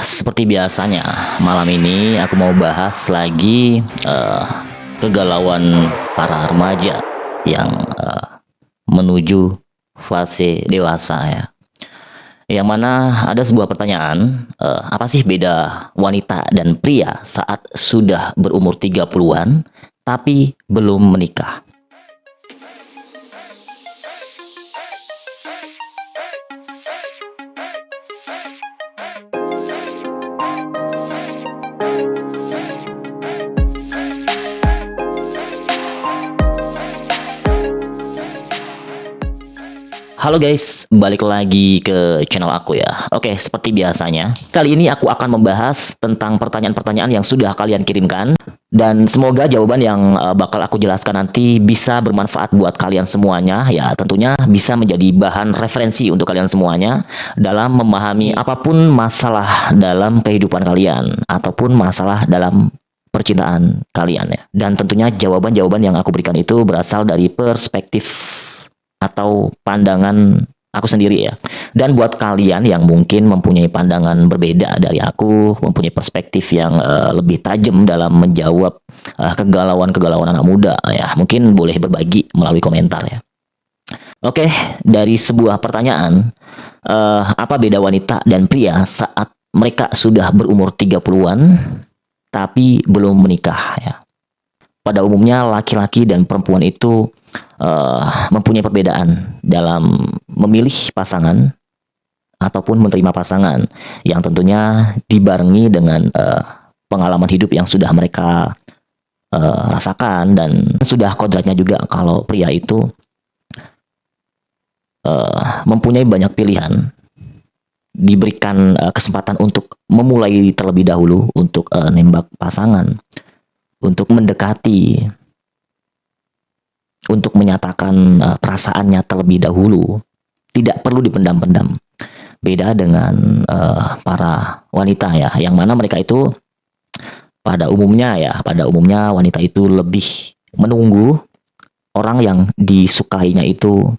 Seperti biasanya, malam ini aku mau bahas lagi kegalauan para remaja yang menuju fase dewasa ya. Yang mana ada sebuah pertanyaan, apa sih beda wanita dan pria saat sudah berumur 30-an tapi belum menikah? Halo guys, balik lagi ke channel aku ya. Oke, seperti biasanya, kali ini aku akan membahas tentang pertanyaan-pertanyaan yang sudah kalian kirimkan. Dan semoga jawaban yang bakal aku jelaskan nanti bisa bermanfaat buat kalian semuanya. Ya, tentunya bisa menjadi bahan referensi untuk kalian semuanya dalam memahami apapun masalah dalam kehidupan kalian ataupun masalah dalam percintaan kalian ya. Dan tentunya jawaban-jawaban yang aku berikan itu berasal dari perspektif atau pandangan aku sendiri ya. Dan buat kalian yang mungkin mempunyai pandangan berbeda dari aku, mempunyai perspektif yang lebih tajam dalam menjawab kegalauan-kegalauan anak muda ya, mungkin boleh berbagi melalui komentar ya. Oke, dari sebuah pertanyaan, apa beda wanita dan pria saat mereka sudah berumur 30-an tapi belum menikah ya? Pada umumnya laki-laki dan perempuan itu mempunyai perbedaan dalam memilih pasangan ataupun menerima pasangan yang tentunya dibarengi dengan pengalaman hidup yang sudah mereka rasakan, dan sudah kodratnya juga kalau pria itu mempunyai banyak pilihan, diberikan kesempatan untuk memulai terlebih dahulu, untuk nembak pasangan, untuk mendekati, untuk menyatakan perasaannya terlebih dahulu, tidak perlu dipendam-pendam. Beda dengan para wanita ya, yang mana mereka itu pada umumnya wanita itu lebih menunggu orang yang disukainya itu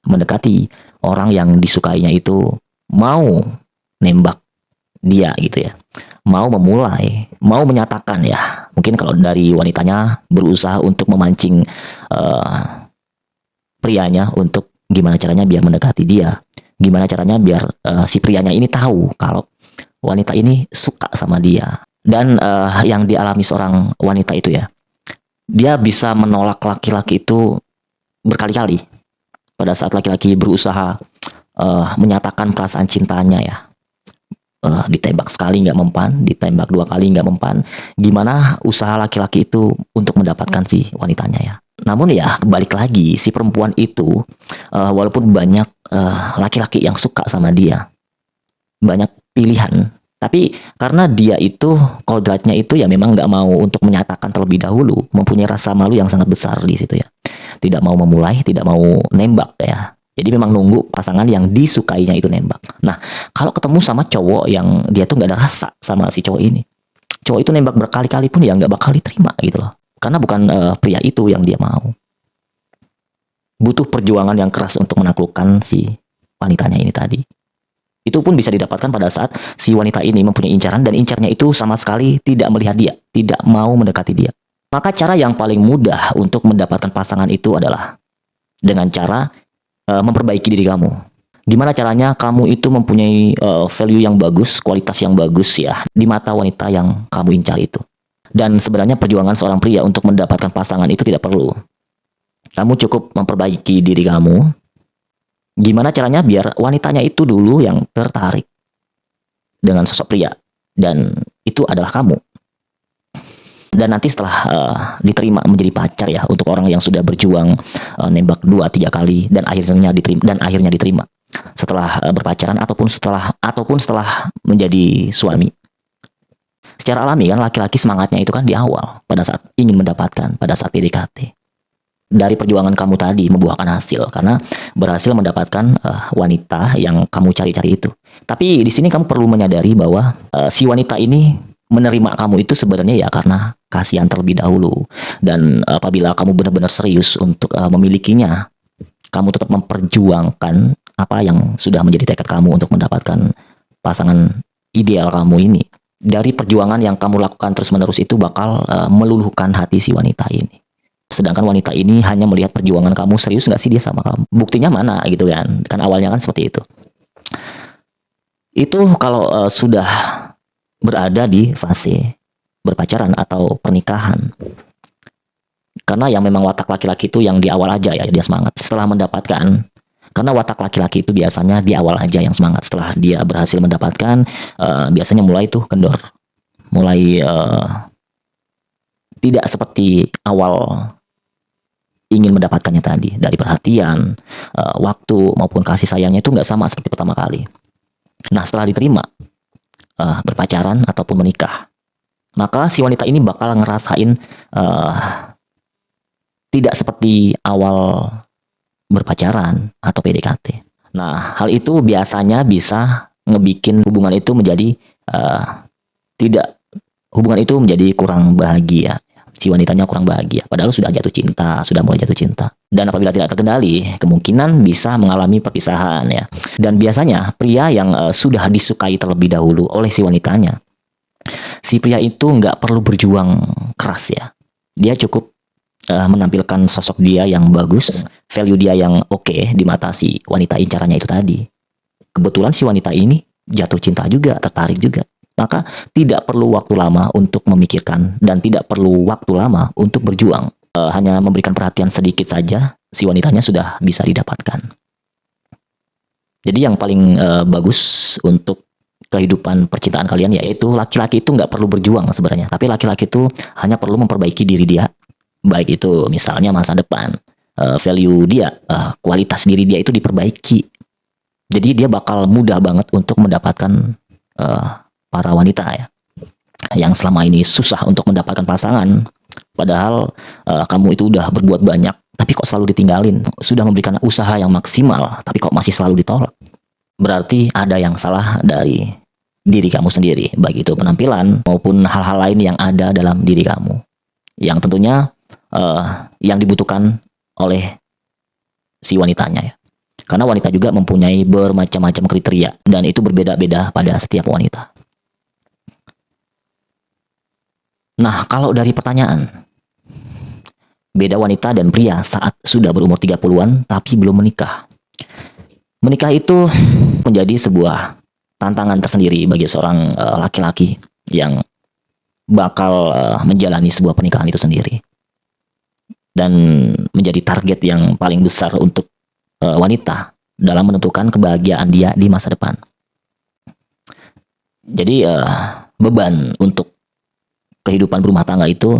mendekati, orang yang disukainya itu mau nembak dia gitu ya, mau memulai, mau menyatakan ya. Mungkin kalau dari wanitanya berusaha untuk memancing prianya untuk gimana caranya biar mendekati dia, gimana caranya biar si prianya ini tahu kalau wanita ini suka sama dia. Dan yang dialami seorang wanita itu ya, dia bisa menolak laki-laki itu berkali-kali pada saat laki-laki berusaha menyatakan perasaan cintanya ya. Ditembak sekali nggak mempan, ditembak 2 kali nggak mempan. Gimana usaha laki-laki itu untuk mendapatkan si wanitanya ya. Namun ya balik lagi, si perempuan itu walaupun banyak laki-laki yang suka sama dia, banyak pilihan, tapi karena dia itu kodratnya itu ya memang nggak mau untuk menyatakan terlebih dahulu, mempunyai rasa malu yang sangat besar di situ ya. Tidak mau memulai, tidak mau nembak ya. Jadi memang nunggu pasangan yang disukainya itu nembak. Nah, kalau ketemu sama cowok yang dia tuh nggak ada rasa sama si cowok ini, cowok itu nembak berkali-kali pun ya nggak bakal diterima gitu loh. Karena bukan pria itu yang dia mau. Butuh perjuangan yang keras untuk menaklukkan si wanitanya ini tadi. Itu pun bisa didapatkan pada saat si wanita ini mempunyai incaran, dan incarnya itu sama sekali tidak melihat dia, tidak mau mendekati dia. Maka cara yang paling mudah untuk mendapatkan pasangan itu adalah dengan cara memperbaiki diri kamu. Gimana caranya kamu itu mempunyai value yang bagus, kualitas yang bagus ya di mata wanita yang kamu incar itu. Dan sebenarnya perjuangan seorang pria untuk mendapatkan pasangan itu tidak perlu. Kamu cukup memperbaiki diri kamu. Gimana caranya biar wanitanya itu dulu yang tertarik dengan sosok pria, dan itu adalah kamu. Dan nanti setelah diterima menjadi pacar ya, untuk orang yang sudah berjuang nembak 2-3 kali dan akhirnya diterima setelah berpacaran ataupun setelah menjadi suami. Secara alami kan laki-laki semangatnya itu kan di awal, pada saat ingin mendapatkan, pada saat PDKT. Dari perjuangan kamu tadi membuahkan hasil karena berhasil mendapatkan wanita yang kamu cari-cari itu. Tapi di sini kamu perlu menyadari bahwa si wanita ini menerima kamu itu sebenarnya ya karena kasihan terlebih dahulu. Dan apabila kamu benar-benar serius untuk memilikinya, kamu tetap memperjuangkan apa yang sudah menjadi tekad kamu untuk mendapatkan pasangan ideal kamu ini. Dari perjuangan yang kamu lakukan terus-menerus itu bakal meluluhkan hati si wanita ini. Sedangkan wanita ini hanya melihat perjuangan kamu, serius nggak sih dia sama kamu? Buktinya mana gitu kan? Kan awalnya kan seperti itu. Itu kalau sudah berada di fase berpacaran atau pernikahan. Karena yang memang watak laki-laki itu yang di awal aja ya dia semangat. Setelah mendapatkan, karena watak laki-laki itu biasanya di awal aja yang semangat. Setelah dia berhasil mendapatkan, biasanya mulai tuh kendor. Mulai tidak seperti awal ingin mendapatkannya tadi. Dari perhatian, waktu, maupun kasih sayangnya itu nggak sama seperti pertama kali. Nah, setelah diterima, berpacaran ataupun menikah, maka si wanita ini bakal ngerasain tidak seperti awal berpacaran atau PDKT. Nah, hal itu biasanya bisa ngebikin hubungan itu menjadi hubungan itu menjadi kurang bahagia. Si wanitanya kurang bahagia, padahal sudah jatuh cinta, sudah mulai jatuh cinta. Dan apabila tidak terkendali, kemungkinan bisa mengalami perpisahan ya. Dan biasanya pria yang sudah disukai terlebih dahulu oleh si wanitanya, si pria itu nggak perlu berjuang keras ya. Dia cukup menampilkan sosok dia yang bagus, value dia yang oke di mata si wanita incarannya itu tadi. Kebetulan si wanita ini jatuh cinta juga, tertarik juga. Maka tidak perlu waktu lama untuk memikirkan dan tidak perlu waktu lama untuk berjuang. Hanya memberikan perhatian sedikit saja, si wanitanya sudah bisa didapatkan. Jadi yang paling bagus untuk kehidupan percintaan kalian yaitu laki-laki itu nggak perlu berjuang sebenarnya, tapi laki-laki itu hanya perlu memperbaiki diri dia, baik itu misalnya masa depan, value dia, kualitas diri dia itu diperbaiki. Jadi dia bakal mudah banget untuk mendapatkan para wanita ya, yang selama ini susah untuk mendapatkan pasangan, padahal kamu itu udah berbuat banyak, tapi kok selalu ditinggalin, sudah memberikan usaha yang maksimal, tapi kok masih selalu ditolak. Berarti ada yang salah dari diri kamu sendiri, baik itu penampilan maupun hal-hal lain yang ada dalam diri kamu, yang tentunya yang dibutuhkan oleh si wanitanya ya. Karena wanita juga mempunyai bermacam-macam kriteria dan itu berbeda-beda pada setiap wanita. Nah, kalau dari pertanyaan, beda wanita dan pria saat sudah berumur 30-an tapi belum menikah. Menikah itu menjadi sebuah tantangan tersendiri bagi seorang laki-laki yang bakal menjalani sebuah pernikahan itu sendiri. Dan menjadi target yang paling besar untuk wanita dalam menentukan kebahagiaan dia di masa depan. Jadi beban untuk kehidupan berumah tangga itu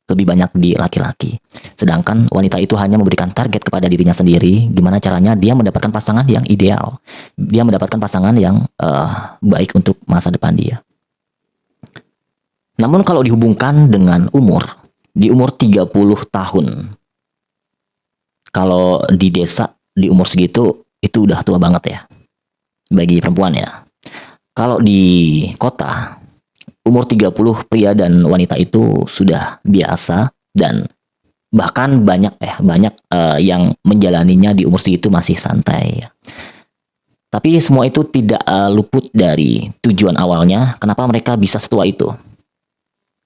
lebih banyak di laki-laki. Sedangkan wanita itu hanya memberikan target kepada dirinya sendiri, gimana caranya dia mendapatkan pasangan yang ideal. Dia mendapatkan pasangan yang baik untuk masa depan dia. Namun kalau dihubungkan dengan umur, di umur 30 tahun, kalau di desa di umur segitu itu udah tua banget ya bagi perempuan ya. Kalau di kota umur 30 pria dan wanita itu sudah biasa dan bahkan banyak yang menjalaninya di umur segitu masih santai ya. Tapi semua itu tidak luput dari tujuan awalnya, kenapa mereka bisa setua itu.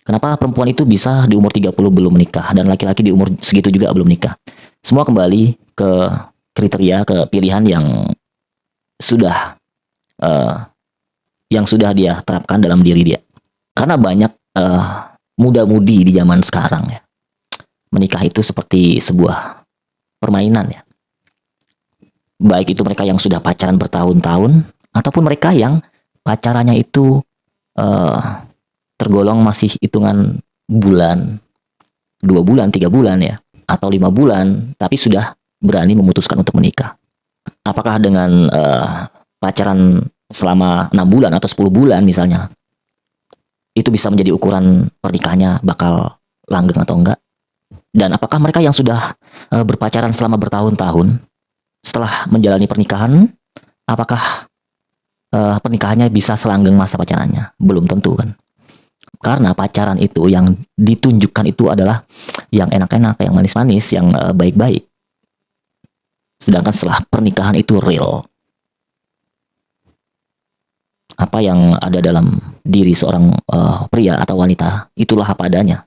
Kenapa perempuan itu bisa di umur 30 belum menikah dan laki-laki di umur segitu juga belum menikah. Semua kembali ke kriteria, ke pilihan yang sudah dia terapkan dalam diri dia. Karena banyak muda-mudi di zaman sekarang ya, menikah itu seperti sebuah permainan ya. Baik itu mereka yang sudah pacaran bertahun-tahun ataupun mereka yang pacarannya itu tergolong masih hitungan bulan, 2 bulan, 3 bulan ya, atau 5 bulan, tapi sudah berani memutuskan untuk menikah. Apakah dengan pacaran selama 6 bulan atau 10 bulan misalnya, itu bisa menjadi ukuran pernikahannya bakal langgeng atau enggak? Dan apakah mereka yang sudah berpacaran selama bertahun-tahun, setelah menjalani pernikahan, apakah pernikahannya bisa selanggeng masa pacarannya? Belum tentu kan. Karena pacaran itu yang ditunjukkan itu adalah yang enak-enak, yang manis-manis, yang baik-baik. Sedangkan setelah pernikahan itu real. Apa yang ada dalam diri seorang pria atau wanita, itulah apa adanya.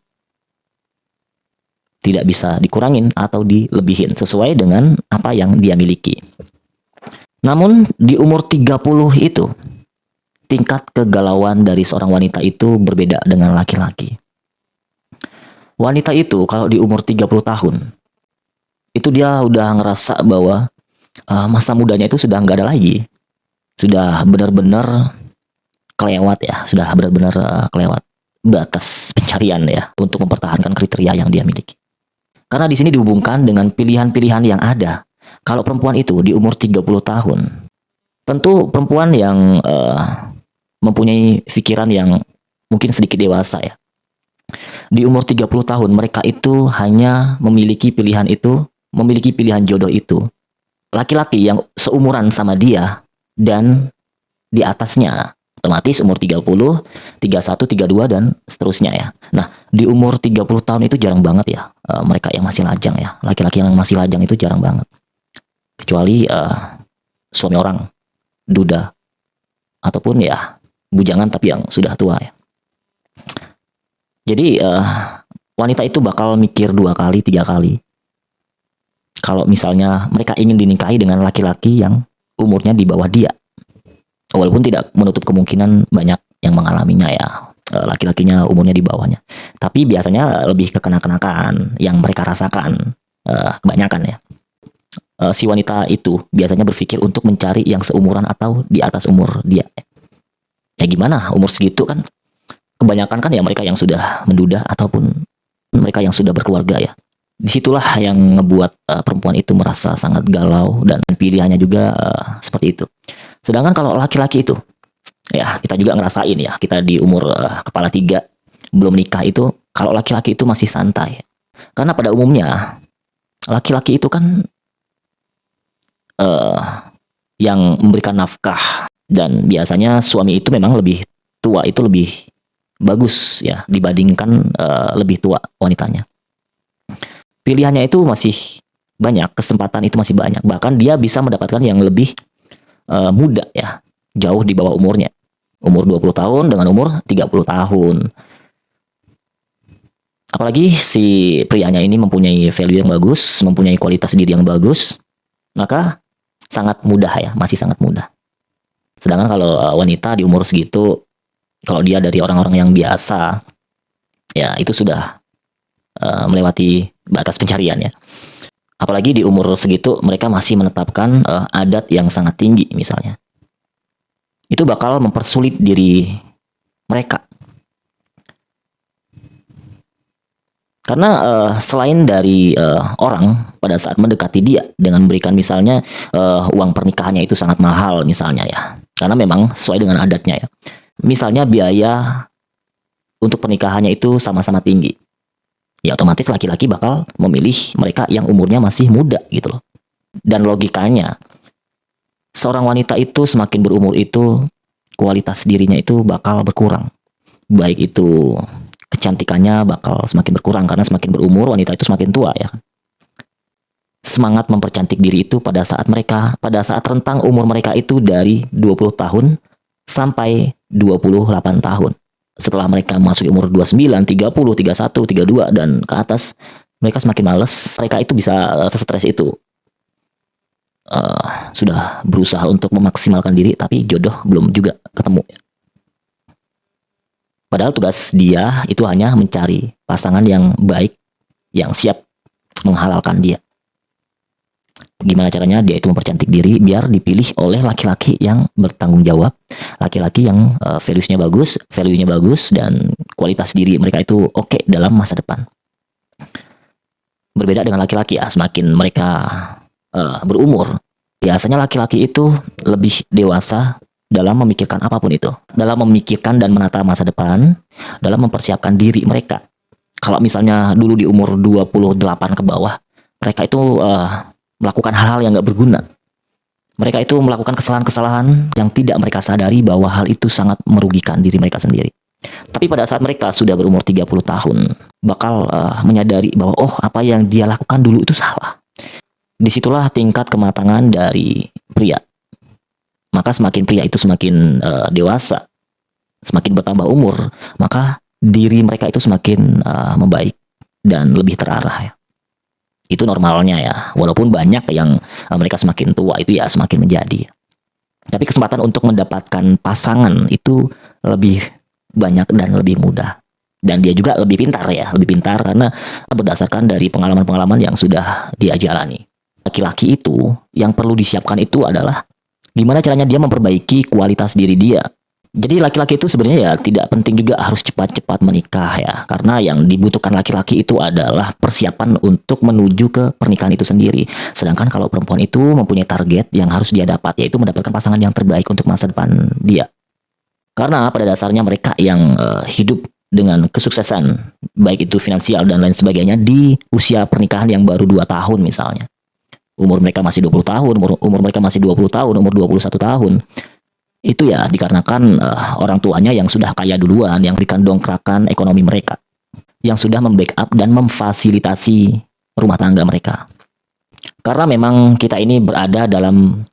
Tidak bisa dikurangin atau dilebihin sesuai dengan apa yang dia miliki. Namun di umur 30 itu, tingkat kegalauan dari seorang wanita itu berbeda dengan laki-laki. Wanita itu kalau di umur 30 tahun, itu dia udah ngerasa bahwa masa mudanya itu sudah nggak ada lagi. Sudah benar-benar kelewat ya, sudah benar-benar kelewat batas pencarian ya untuk mempertahankan kriteria yang dia miliki. Karena di sini dihubungkan dengan pilihan-pilihan yang ada. Kalau perempuan itu di umur 30 tahun, tentu perempuan yang mempunyai pikiran yang mungkin sedikit dewasa ya. Di umur 30 tahun mereka itu hanya memiliki pilihan itu, memiliki pilihan jodoh itu. Laki-laki yang seumuran sama dia dan di atasnya. Otomatis umur 30, 31, 32 dan seterusnya ya. Nah, di umur 30 tahun itu jarang banget ya mereka yang masih lajang ya. Laki-laki yang masih lajang itu jarang banget. Kecuali suami orang, duda, ataupun ya bujangan tapi yang sudah tua ya. Jadi wanita itu bakal mikir 2 kali, 3 kali. Kalau misalnya mereka ingin dinikahi dengan laki-laki yang umurnya di bawah dia. Walaupun tidak menutup kemungkinan banyak yang mengalaminya ya. Laki-lakinya umurnya di bawahnya. Tapi biasanya lebih ke kenak-kenakan yang mereka rasakan. Kebanyakan ya. Si wanita itu biasanya berpikir untuk mencari yang seumuran atau di atas umur dia. Ya gimana, umur segitu kan kebanyakan kan ya mereka yang sudah menduda ataupun mereka yang sudah berkeluarga ya. Disitulah yang ngebuat perempuan itu merasa sangat galau dan pilihannya juga seperti itu. Sedangkan kalau laki-laki itu, ya kita juga ngerasain ya, kita di umur kepala 3 belum nikah itu, kalau laki-laki itu masih santai. Karena pada umumnya laki-laki itu kan yang memberikan nafkah dan biasanya suami itu memang lebih tua, itu lebih bagus ya dibandingkan lebih tua wanitanya. Pilihannya itu masih banyak, kesempatan itu masih banyak. Bahkan dia bisa mendapatkan yang lebih muda ya, jauh di bawah umurnya. Umur 20 tahun dengan umur 30 tahun. Apalagi si prianya ini mempunyai value yang bagus, mempunyai kualitas diri yang bagus, maka sangat mudah ya, masih sangat mudah. Sedangkan kalau wanita di umur segitu, kalau dia dari orang-orang yang biasa, ya itu sudah melewati batas pencarian ya. Apalagi di umur segitu mereka masih menetapkan adat yang sangat tinggi misalnya. Itu bakal mempersulit diri mereka. Karena selain dari orang pada saat mendekati dia dengan memberikan misalnya uang pernikahannya itu sangat mahal misalnya ya. Karena memang sesuai dengan adatnya ya. Misalnya biaya untuk pernikahannya itu sama-sama tinggi. Ya otomatis laki-laki bakal memilih mereka yang umurnya masih muda gitu loh. Dan logikanya, seorang wanita itu semakin berumur itu kualitas dirinya itu bakal berkurang. Baik itu kecantikannya bakal semakin berkurang karena semakin berumur wanita itu semakin tua ya. Semangat mempercantik diri itu pada saat rentang umur mereka itu dari 20 tahun sampai 28 tahun. Setelah mereka masuk umur 29, 30, 31, 32 dan ke atas, mereka semakin males. Mereka itu bisa stres itu. Sudah berusaha untuk memaksimalkan diri tapi jodoh belum juga ketemu. Padahal tugas dia itu hanya mencari pasangan yang baik, yang siap menghalalkan dia. Gimana caranya dia itu mempercantik diri biar dipilih oleh laki-laki yang bertanggung jawab, laki-laki yang value-nya bagus dan kualitas diri mereka itu oke dalam masa depan. Berbeda dengan laki-laki ya, semakin mereka berumur, biasanya laki-laki itu lebih dewasa dalam memikirkan apapun itu, dalam memikirkan dan menata masa depan, dalam mempersiapkan diri mereka. Kalau misalnya dulu di umur 28 ke bawah, mereka itu melakukan hal-hal yang gak berguna. Mereka itu melakukan kesalahan-kesalahan yang tidak mereka sadari bahwa hal itu sangat merugikan diri mereka sendiri. Tapi pada saat mereka sudah berumur 30 tahun, bakal menyadari bahwa apa yang dia lakukan dulu itu salah. Disitulah tingkat kematangan dari pria. Maka semakin pria itu semakin dewasa, semakin bertambah umur, maka diri mereka itu semakin membaik dan lebih terarah ya. Itu normalnya ya. Walaupun banyak yang mereka semakin tua itu ya semakin menjadi. Tapi kesempatan untuk mendapatkan pasangan itu lebih banyak dan lebih mudah. Dan dia juga lebih pintar ya, lebih pintar karena berdasarkan dari pengalaman-pengalaman yang sudah dia jalani. Laki-laki itu yang perlu disiapkan itu adalah gimana caranya dia memperbaiki kualitas diri dia. Jadi laki-laki itu sebenarnya ya tidak penting juga harus cepat-cepat menikah ya. Karena yang dibutuhkan laki-laki itu adalah persiapan untuk menuju ke pernikahan itu sendiri. Sedangkan kalau perempuan itu mempunyai target yang harus dia dapat, yaitu mendapatkan pasangan yang terbaik untuk masa depan dia. Karena pada dasarnya mereka yang hidup dengan kesuksesan, baik itu finansial dan lain sebagainya di usia pernikahan yang baru 2 tahun misalnya. Umur mereka masih 20 tahun, umur mereka masih 20 tahun, umur 21 tahun. Itu ya dikarenakan orang tuanya yang sudah kaya duluan, yang berikan dongkrakan ekonomi mereka, yang sudah membackup dan memfasilitasi rumah tangga mereka. Karena memang kita ini berada dalam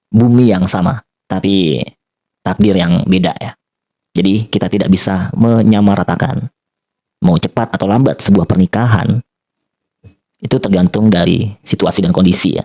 bumi yang sama, tapi takdir yang beda ya. Jadi kita tidak bisa menyamaratakan mau cepat atau lambat sebuah pernikahan. Itu tergantung dari situasi dan kondisi ya.